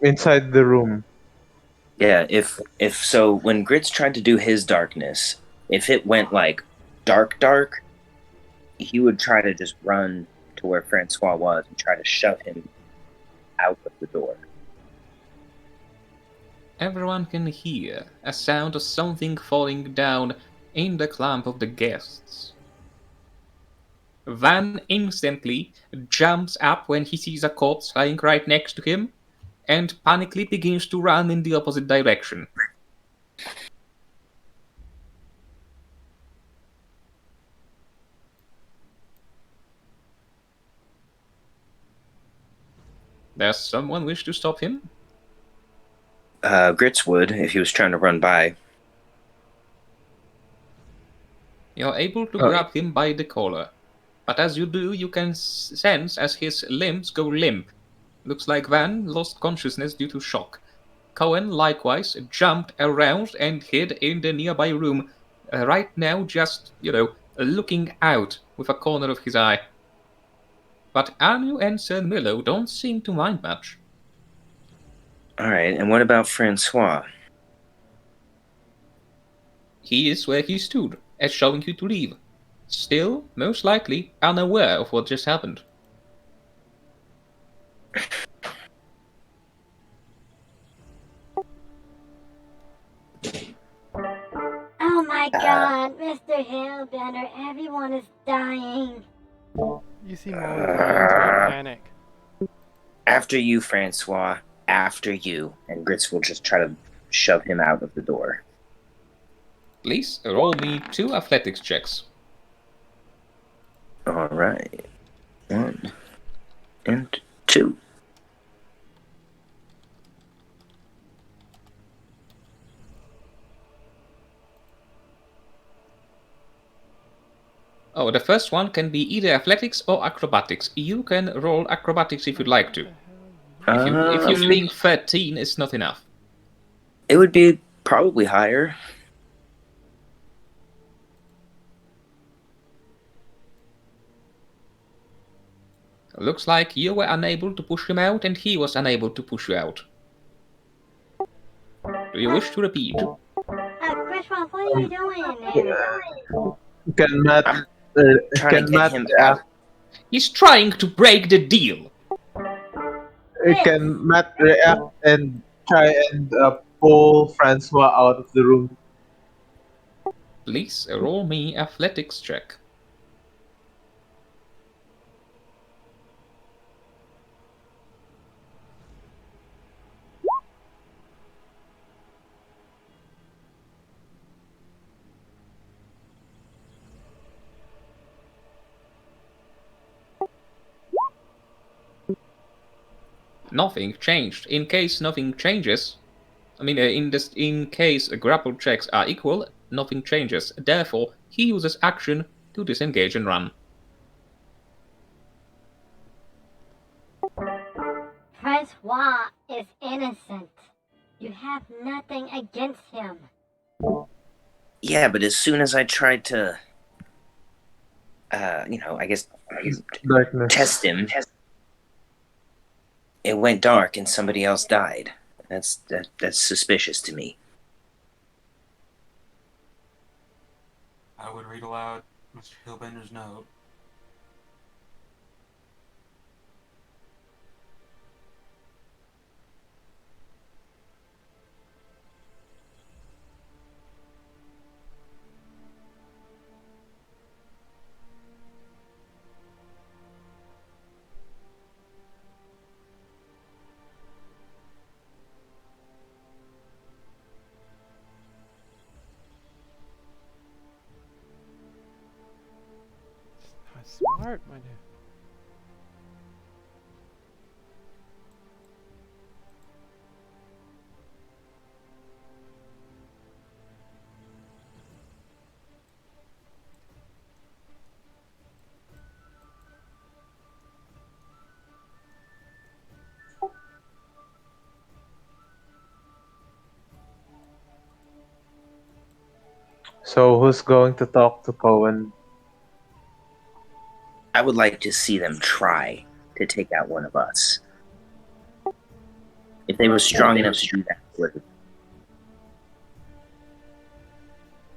inside the room. Yeah, if so, when Grits tried to do his darkness, if it went like dark, he would try to just run to where Francois was and try to shove him out of the door. Everyone can hear a sound of something falling down in the clump of the guests. Van instantly jumps up when he sees a corpse lying right next to him and panically begins to run in the opposite direction. Does someone wish to stop him? Grits would if he was trying to run by. You're able to grab him by the collar, but as you do, you can sense as his limbs go limp. Looks like Van lost consciousness due to shock. Cohen likewise jumped around and hid in the nearby room, right now just, looking out with a corner of his eye. But Anu and Sir Milo don't seem to mind much. Alright, and what about Francois? He is where he stood, as showing you to leave. Still, most likely, unaware of what just happened. Oh my god, Mr. Hellbender, everyone is dying. You seem all going into a panic. After you, Francois. After you. And Grits will just try to shove him out of the door. Please roll me 2 athletics checks. Alright. 1 and 2. Oh, the first one can be either athletics or acrobatics. You can roll acrobatics if you'd like to. If you think 13 is not enough. It would be probably higher. Looks like you were unable to push him out and he was unable to push you out. Do you wish to repeat? Grishwolf, what are you doing in there? Can Matt Trying to get him out. He's trying to break the deal. can Matt react and try and pull Francois out of the room? Please roll me athletics check. Nothing changed. In case nothing changes, in case grapple checks are equal, nothing changes. Therefore, he uses action to disengage and run. Francois is innocent. You have nothing against him. Yeah, but as soon as I tried to, I guess Darkness. test him, it went dark and somebody else died. That's suspicious to me. I would read aloud Mr. Hillbender's note. Smart, my dude. So who's going to talk to Cohen? I would like to see them try to take out one of us. If they were strong enough to do that, would have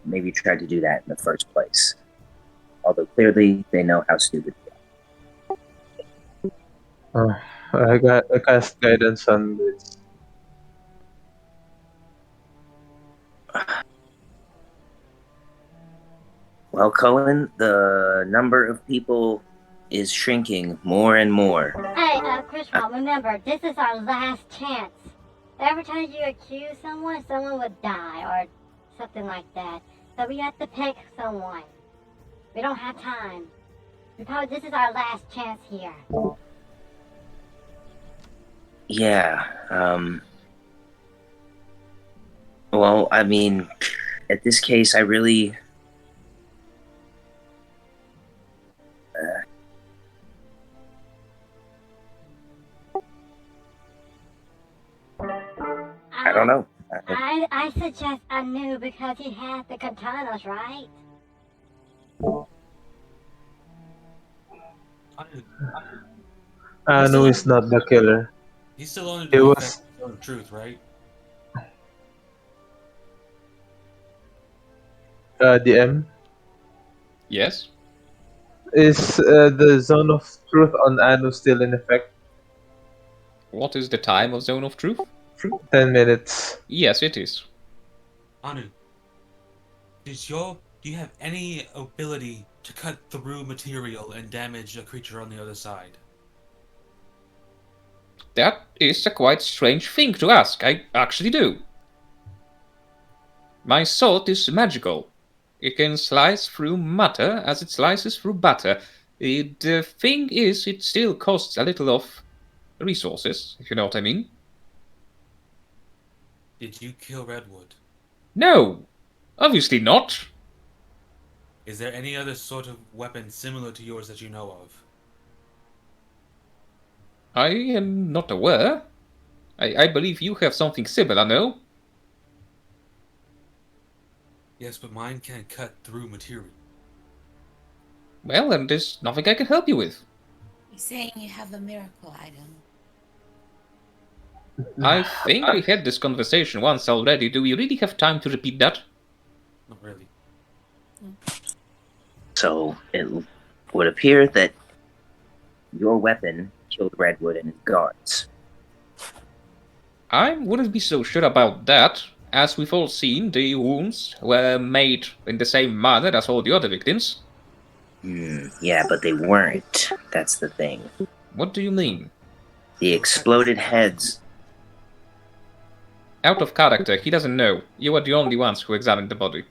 maybe tried to do that in the first place. Although clearly they know how stupid they are. I cast guidance on this. Well, Cohen, the number of people is shrinking more and more. Hey, Krishma, remember, this is our last chance. Every time you accuse someone, someone would die or something like that. So we have to pick someone. We don't have time. This is our last chance here. Yeah, well, I mean, at this case, I really... I don't know. I suggest Anu because he has the katanas, right? Anu is not the killer. He's still on It the was- truth, right? DM, Yes? is the zone of truth on Anu still in effect? What is the time of Zone of Truth? 10 minutes. Yes, it is. Anu, do you have any ability to cut through material and damage a creature on the other side? That is a quite strange thing to ask. I actually do. My sword is magical. It can slice through matter as it slices through butter. The thing is, it still costs a little of resources, if you know what I mean. Did you kill Redwood? No! Obviously not. Is there any other sort of weapon similar to yours that you know of? I am not aware. I believe you have something similar, no? Yes, but mine can't cut through material. Well, then there's nothing I can help you with. You're saying you have a miracle item. I think we had this conversation once already. Do we really have time to repeat that? Not really. So it would appear that your weapon killed Redwood and his guards. I wouldn't be so sure about that. As we've all seen, the wounds were made in the same manner as all the other victims. Yeah, but they weren't. That's the thing. What do you mean? The exploded heads. Out of character, he doesn't know. You are the only ones who examined the body.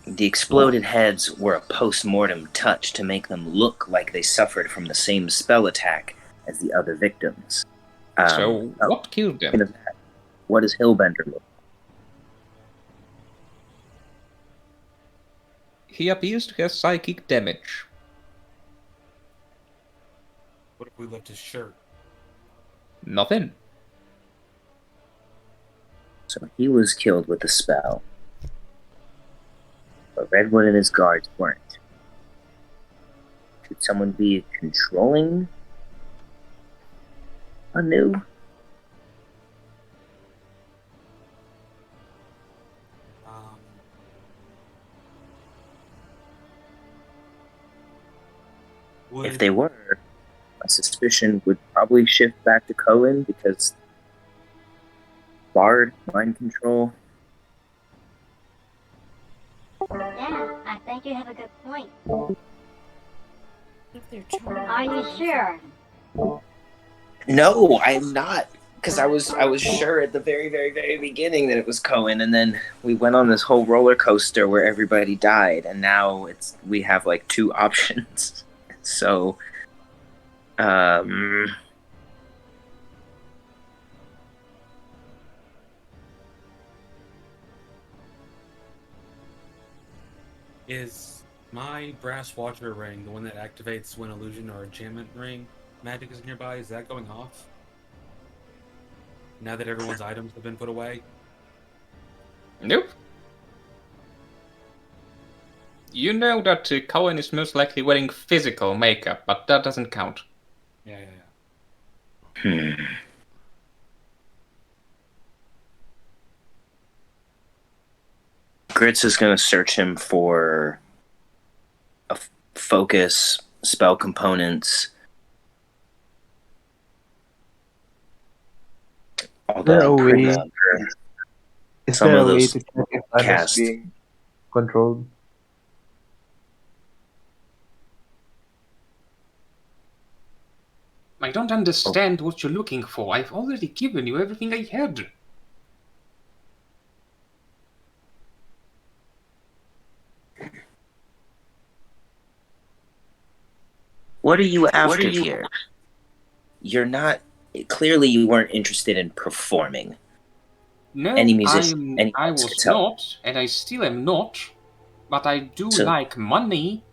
The exploded heads were a post-mortem touch to make them look like they suffered from the same spell attack as the other victims. So, what killed them? What does Hillbender look? He appears to have psychic damage. What if we left his shirt? Nothing. So he was killed with a spell. But Redwood and his guards weren't. Could someone be controlling Anu? If they were, my suspicion would probably shift back to Cohen because Bard, mind control. Yeah, I think you have a good point. If they're charmed. Are you sure? No, I'm not. Because I was sure at the very, very, very beginning that it was Cohen, and then we went on this whole roller coaster where everybody died, and now we have like two options. So, Is my brass watcher ring, the one that activates when illusion or enchantment ring magic is nearby, is that going off? Now that everyone's items have been put away? Nope. You know that Cohen is most likely wearing physical makeup, but that doesn't count. Yeah. Hmm. Grits is going to search him for a focus, spell components. There a Although I'm pretty way? sure Is some there of a way those to check if Anna's cast. being controlled? I don't understand what you're looking for. I've already given you everything I had. What are you after here? You're not. Clearly, you weren't interested in performing. No, Any musician, any I artist could was tell. not, and I still am not. But I do So- like money.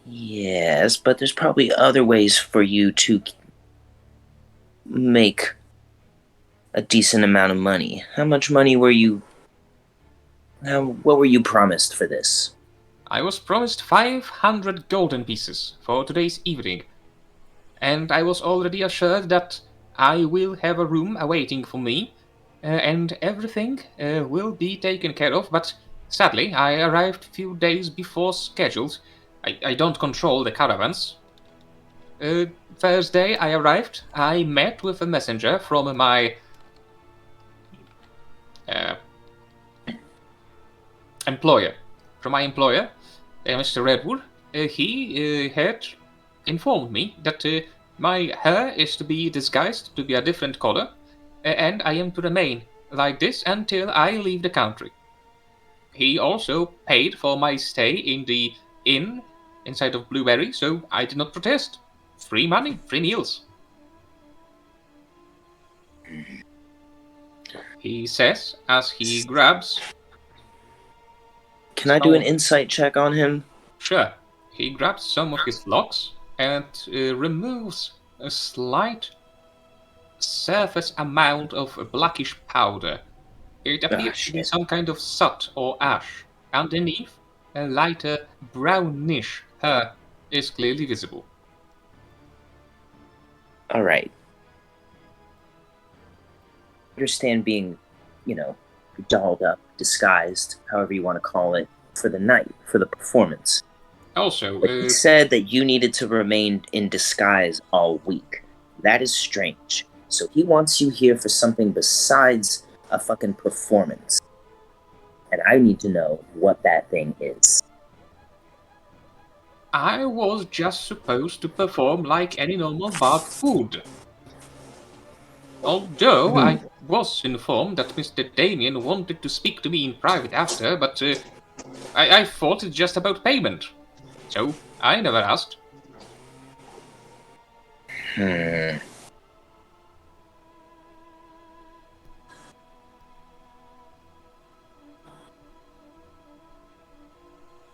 Yes, but there's probably other ways for you to make a decent amount of money. How much money were you? What were you promised for this? I was promised 500 golden pieces for today's evening. And I was already assured that I will have a room awaiting for me, and everything will be taken care of, but sadly, I arrived a few days before scheduled. I don't control the caravans. Thursday I arrived, I met with a messenger from my employer. From my employer, Mr. Redwood. He had informed me that my hair is to be disguised to be a different color, and I am to remain like this until I leave the country. He also paid for my stay in the inn inside of Blueberry, so I did not protest. Free money, free meals. He says as he grabs. Can I do an insight check on him? Sure. He grabs some of his locks and removes a slight surface amount of blackish powder. It appears to be shit. some kind of soot or ash. Underneath, a lighter brownish hair is clearly visible. All right. Understand being, dolled up, disguised, however you want to call it, for the night, for the performance. Also, But he said that you needed to remain in disguise all week. That is strange. So he wants you here for something besides a fucking performance. And I need to know what that thing is. I was just supposed to perform like any normal bard would. Although I was informed that Mr. Damien wanted to speak to me in private after, but I thought it's just about payment. So I never asked.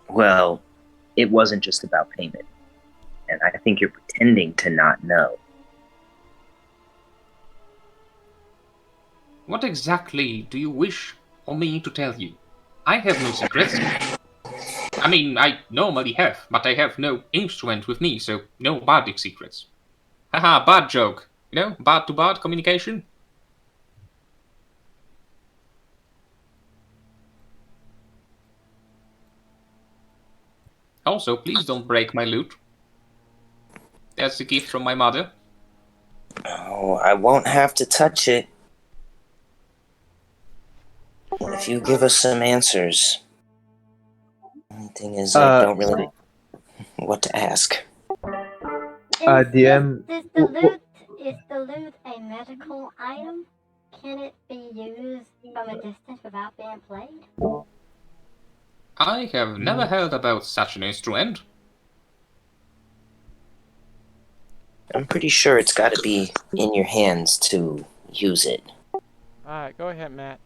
Well, it wasn't just about payment. And I think you're pretending to not know. What exactly do you wish for me to tell you? I have no secrets. I mean, I normally have, but I have no instrument with me, so no bardic secrets. Haha, bad joke. Bard-to-bard communication. Also, please don't break my lute. That's a gift from my mother. Oh, I won't have to touch it. If you give us some answers. The only thing is, I don't really know what to ask. DM. Is the lute a medical item? Can it be used from a distance without being played? I have never heard about such an instrument. I'm pretty sure it's got to be in your hands to use it. Alright, go ahead, Matt.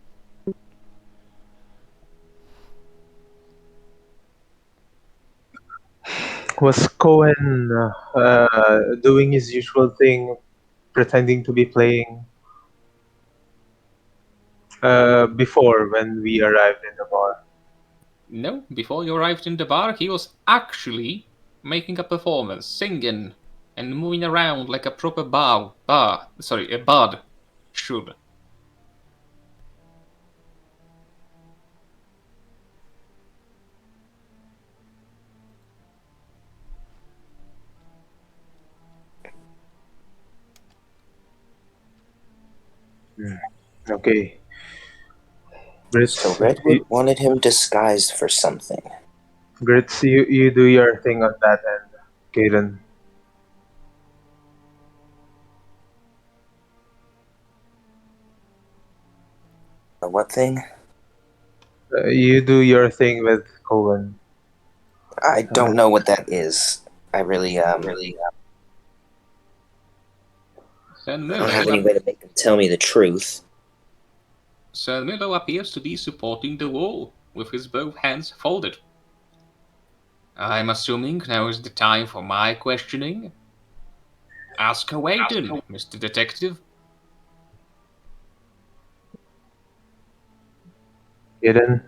Was Cohen doing his usual thing, pretending to be playing before when we arrived in the bar? No, before you arrived in the bar, he was actually making a performance, singing and moving around like a proper a bard should. Okay. Grits, So Redwood wanted him disguised for something. Grits, you do your thing on that end, Kaden. A what thing? You do your thing with Cohen. I don't know what that is. I really Then I don't have any way to make him tell me the truth. Sir Milo appears to be supporting the wall, with his both hands folded. I'm assuming now is the time for my questioning. Ask away then, Mr. Detective. Kaden.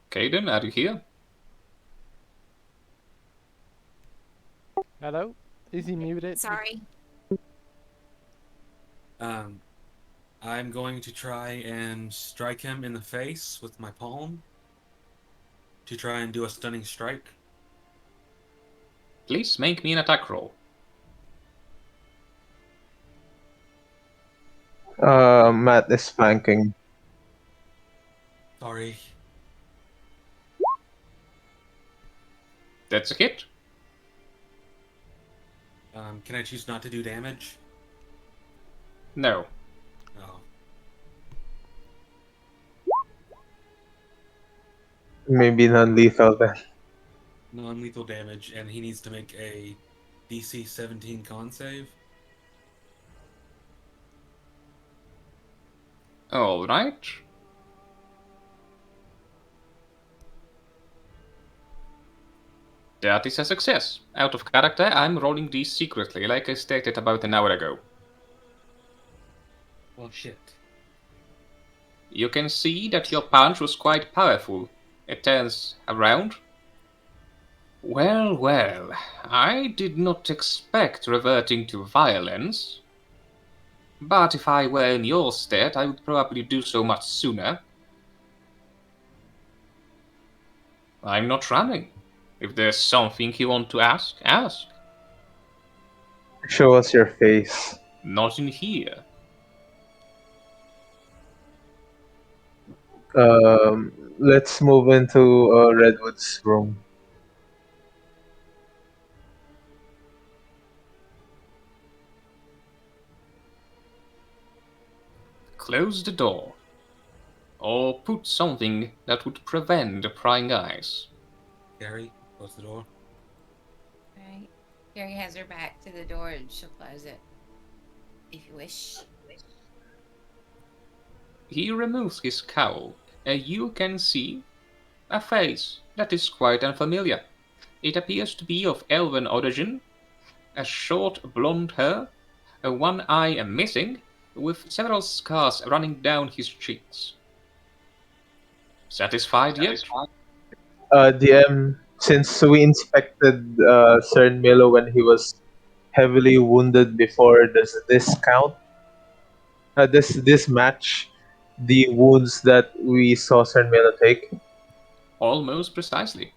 Kaden, are you here? Hello? Is he muted? Sorry. I'm going to try and strike him in the face with my palm to try and do a stunning strike. Please make me an attack roll. Matt is flanking. Sorry. That's a hit. Can I choose not to do damage? No. No. Maybe non-lethal then. Non-lethal damage, and he needs to make a DC 17 con save. Alright. That is a success. Out of character, I'm rolling these secretly, like I stated about an hour ago. Well, shit. You can see that your punch was quite powerful. It turns around. Well, well, I did not expect reverting to violence. But if I were in your stead, I would probably do so much sooner. I'm not running. If there's something you want to ask, ask. Show us your face. Not in here. Let's move into Redwood's room. Close the door. Or put something that would prevent the prying eyes. Gary, close the door. Right. Carrie has her back to the door and she'll close it. If you wish. He removes his cowl, and you can see a face that is quite unfamiliar. It appears to be of elven origin, a short blonde hair, one eye missing, with several scars running down his cheeks. Satisfied yet? DM, since we inspected Cern Milo when he was heavily wounded before, does this count? This match the wounds that we saw Cern Milo take? Almost precisely.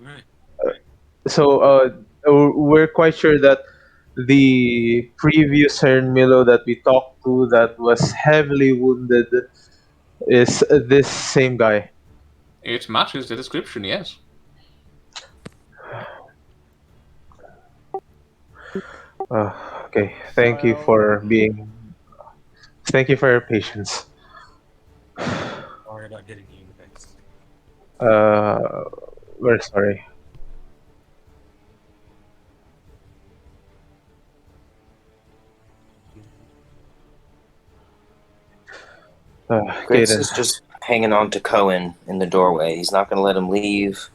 Alright. So we're quite sure that the previous Cern Milo that we talked to that was heavily wounded is this same guy. It matches the description, yes. Okay, thank you for being. Thank you for your patience. Sorry about getting you in the face. We're sorry. Grits Kaden. is just hanging on to Cohen in the doorway. He's not going to let him leave,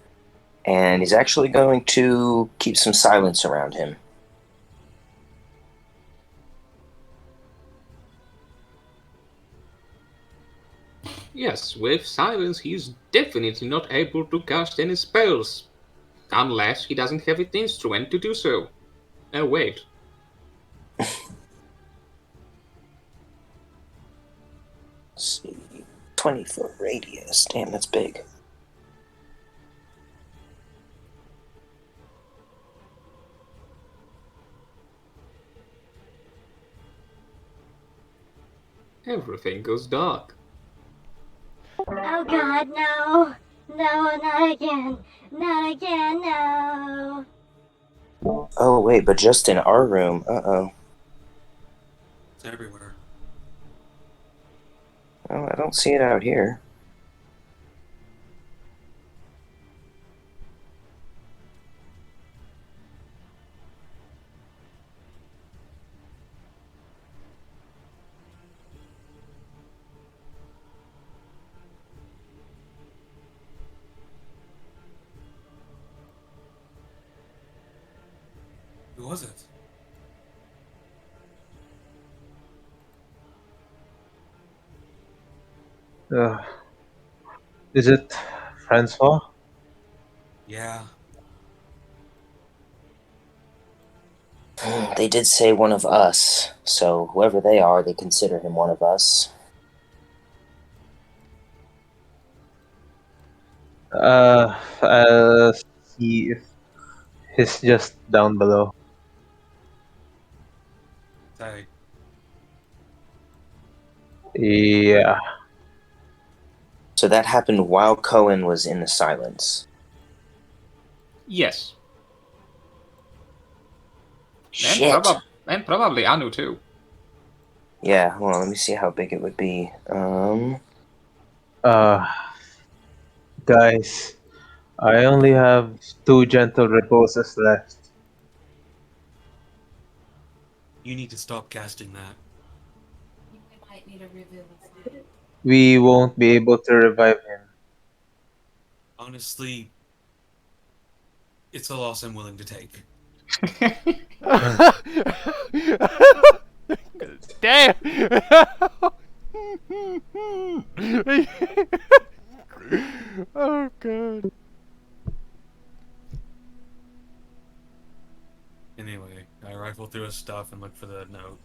and he's actually going to keep some silence around him. Yes, with silence he's definitely not able to cast any spells. Unless he doesn't have an instrument to do so. Oh wait. Let's see. 20-foot radius. Damn, that's big. Everything goes dark. Oh God, no! No, not again! Not again, no! Oh, wait, but just in our room. Uh-oh. It's everywhere. Oh, I don't see it out here. Who was it? Uh, is it Francois? Yeah. They did say one of us, so whoever they are, they consider him one of us. I'll see if he's just down below. Say, Yeah. So that happened while Cohen was in the silence. Yes. Shit. And probably Anu too. Yeah, hold on, let me see how big it would be. Uh, guys, I only have 2 gentle reposes left. you need to stop casting that. You might need a revivify. We won't be able to revive him. Honestly, it's a loss I'm willing to take. Damn! Oh god. Anyway, I rifle through his stuff and look for the note.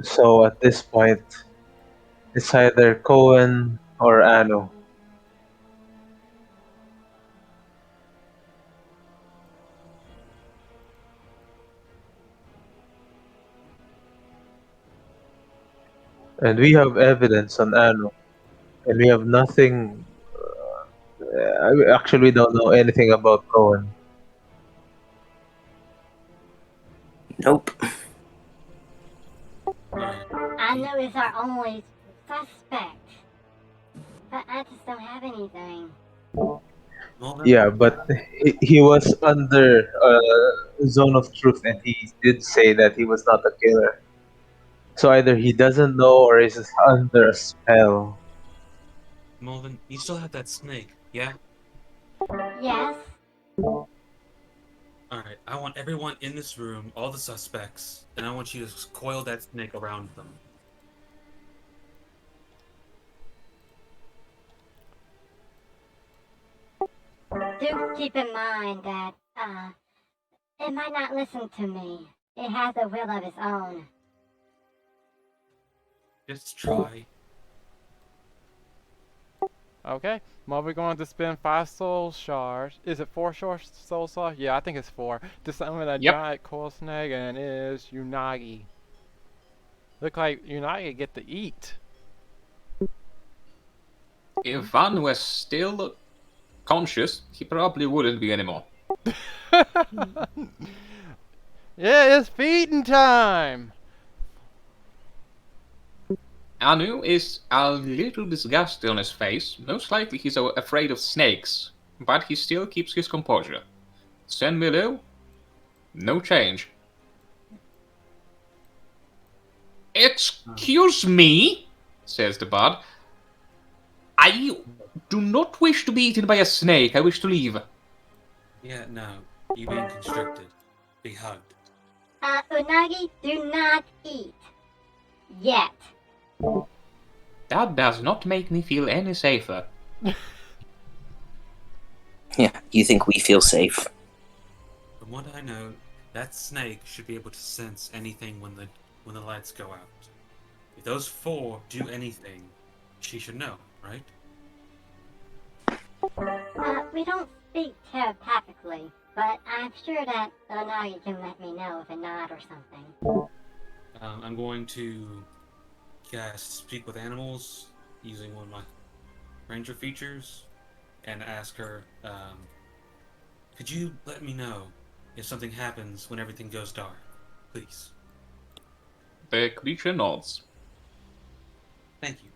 So at this point, it's either Cohen or Anu. And we have evidence on Anu. And we have nothing. Actually, we don't know anything about Cohen. Nope. Alright. Anu is our only suspect. But I just don't have anything. Well, then, Yeah, but he was under zone of truth, and he did say that he was not a killer. So either he doesn't know or he's under a spell. Mulvin, you still have that snake, yeah? Yes? Alright, I want everyone in this room, all the suspects, and I want you to coil that snake around them. Do keep in mind that, it might not listen to me. It has a will of its own. Just try. Okay, well we're going to spend 5 soul shards. Is it 4 soul shards? Yeah, I think it's 4. To summon a Yep. giant coil snake, and it is Unagi. Look like Unagi get to eat. If Van was still conscious, he probably wouldn't be anymore. Yeah, it's feeding time! Anu is a little disgusted on his face. Most likely he's afraid of snakes, but he still keeps his composure. Sen Milo, no change. Excuse me, says the bard. I do not wish to be eaten by a snake. I wish to leave. Yeah, no. You're being constricted. Be hugged. Unagi, do not eat. Yet. That does not make me feel any safer. Yeah, you think we feel safe? From what I know, that snake should be able to sense anything when the lights go out. If those four do anything, she should know, right? We don't speak telepathically, but I'm sure that Unagi can let me know with a nod or something. I'm going to cast Speak with Animals using one of my ranger features and ask her, could you let me know if something happens when everything goes dark, please? The creature nods. Thank you.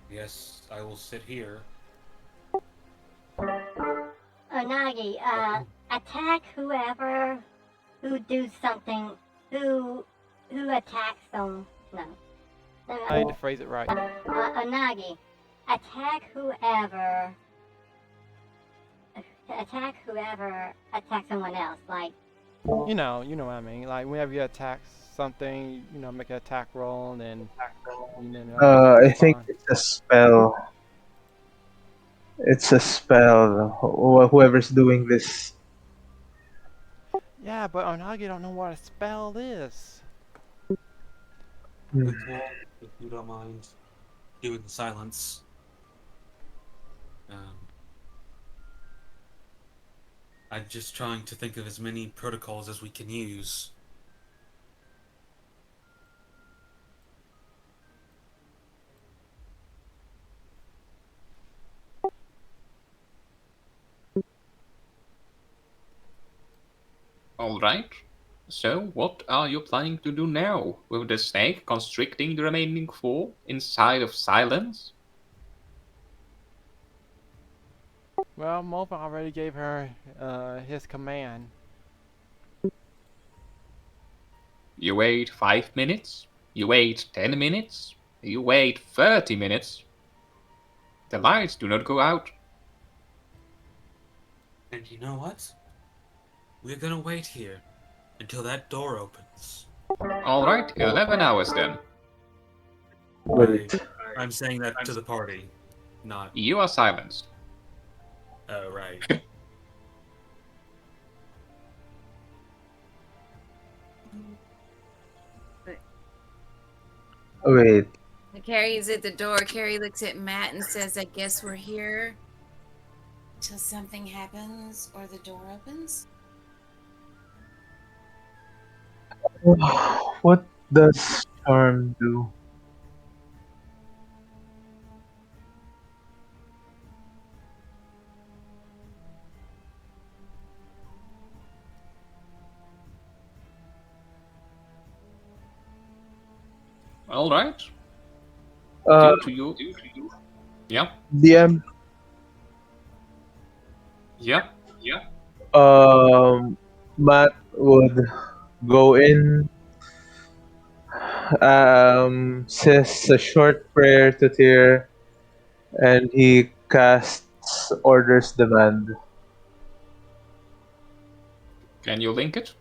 Yes, I will sit here. Unagi, attack whoever who do something who attacks them. No. I need to phrase it right. Unagi, attack whoever attacks someone else. Like, You know what I mean. Like whenever you attack something, make an attack roll and then. I think it's a spell. It's a spell. Whoever's doing this. Yeah, but Onagi don't know what a spell is. Hmm. If you don't mind doing the silence. I'm just trying to think of as many protocols as we can use. Alright. So, what are you planning to do now, with the snake constricting the remaining four inside of silence? Well, Mova already gave her his command. You wait 5 minutes, you wait 10 minutes, you wait 30 minutes. The lights do not go out. And you know what? We're gonna wait here until that door opens. Alright, 11 hours then. Wait. I'm saying that to the party, not. You are silenced. Oh, right. Wait. Carrie's at the door. Carrie looks at Matt and says, I guess we're here till something happens or the door opens. What does charm do? Alright. Uh, To you. Yeah, DM. yeah. Matt would go in, says a short prayer to Tyr, and he casts Order's Demand. Can you link it?